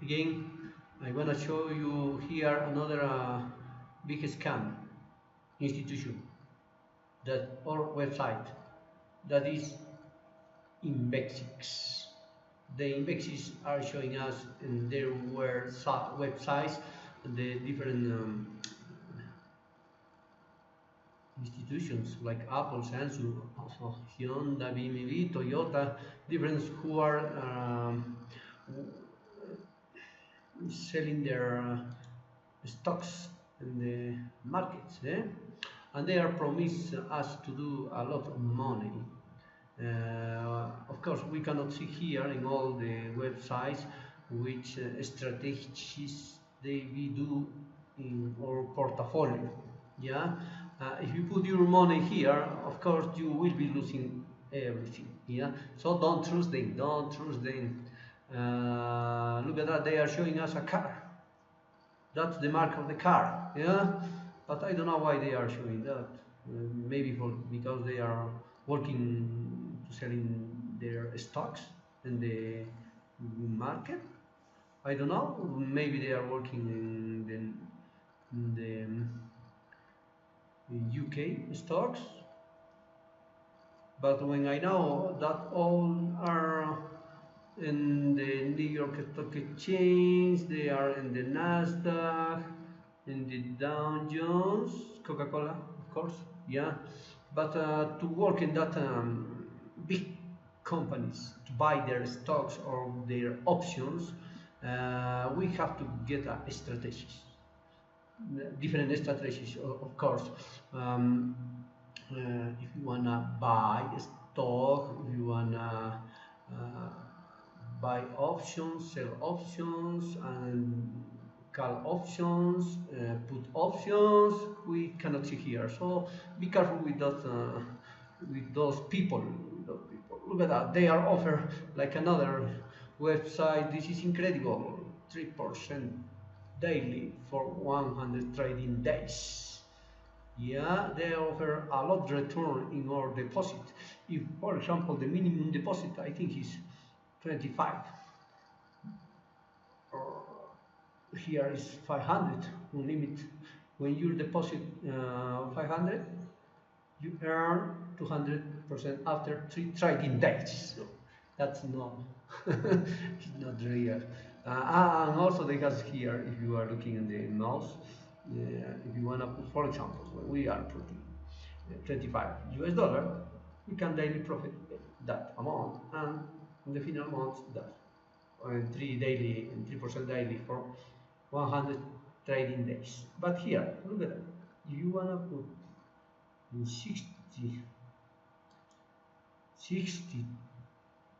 Again, I'm gonna show you here another big scam institution that or website that is Invexic. The Invexics are showing us in their websites the different institutions like Apple, Samsung, also Hyundai, BMW, Toyota, different who are selling their stocks in the markets, and they are promised us to do a lot of money. Of course, we cannot see here in all the websites which strategies they we do in our portfolio. Yeah, if you put your money here, of course you will be losing everything. Yeah, so don't trust them. Don't trust them. Look at that. They are showing us a car. That's the mark of the car. Yeah, but I don't know why they are showing that. Maybe because they are working to selling their stocks in the market. I don't know. Maybe they are working in UK stocks. But when I know that all are in the New York Stock Exchange, they are in the Nasdaq, in the Dow Jones, Coca-Cola, of course, yeah. But to work in that big companies, to buy their stocks or their options, we have to get strategies, different strategies, of course. If you wanna buy a stock, if you wanna buy options, sell options, and call options, put options, we cannot see here. So be careful with that, with those people. Look at that. They are offer like another website. This is incredible. 3% daily for 100 trading days. Yeah, they offer a lot return in our deposit. If, for example, the minimum deposit I think is 25, or here is 500 limit. When you deposit 500, you earn 200% after 3 trading days. So that's not it's not real. And also they have here, if you are looking in the mouse, if you wanna put, for example, when we are putting 25 US dollar, we can daily profit that amount, and in the final amount that 3% daily for 100 trading days. But here, look at that. If you wanna put in 60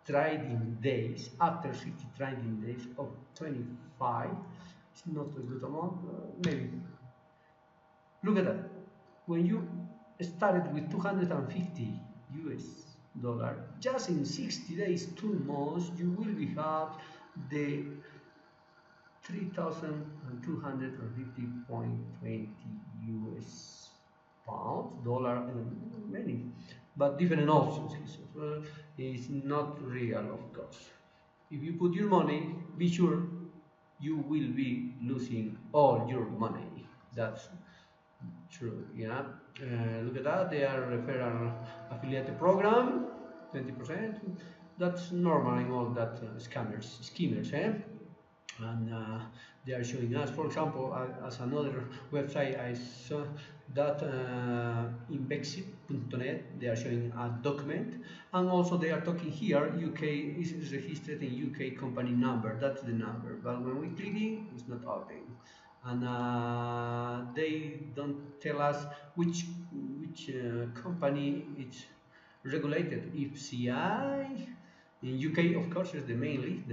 trading days, after 60 trading days of 25, it's not a good amount, maybe. Look at that. When you started with 250 US dollar, just in 60 days, 2 months, you will have the 3,250.20 US pounds, dollar, and many, but different options. It's not real, of course. If you put your money, be sure you will be losing all your money. That's true, yeah. Look at that. They are referral affiliate program, 20%. That's normal in all that schemers, eh? And they are showing us, for example, as another website I saw that Invexic.net, they are showing a document, and also they are talking here UK is registered in UK company number. That's the number, but when we click in, it's not open, and they don't tell us which company it's regulated. If CI in UK, of course, is the mainly.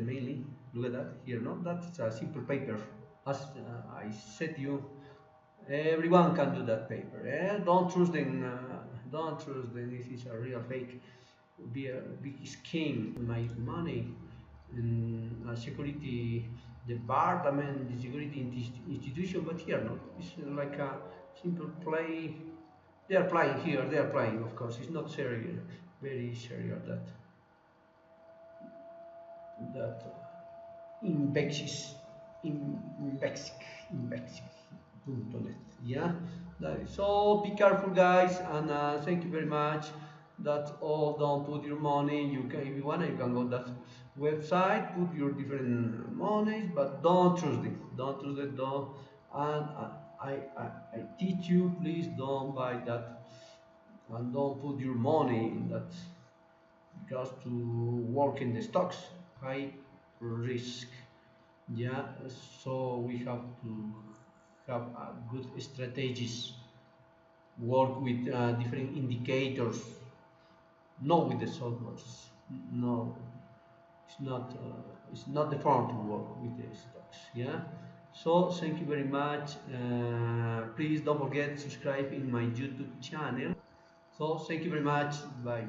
Look at that here. No, that's a simple paper. As I said, you everyone can do that paper. Don't trust them. Don't trust them. This is a real fake. Be a big scheme. My money in a security department, the security institution, but here no. It's like a simple play. They are playing here. They are playing. Of course, it's not serious. Very serious that Invexic. Invexic, Invexic.net. Yeah. So be careful, guys, and thank you very much. That's all. Don't put your money. You can, if you want, you can go that website, put your different monies, but don't trust it. Don't trust it. Don't. And I teach you, please don't buy that, and don't put your money in that, because to work in the stocks, high risk. Yeah, so we have to have good strategies, work with different indicators, not with the softwares. No, it's not the fun to work with the stocks. Yeah. So thank you very much. Please don't forget to subscribe in my YouTube channel. So thank you very much. Bye.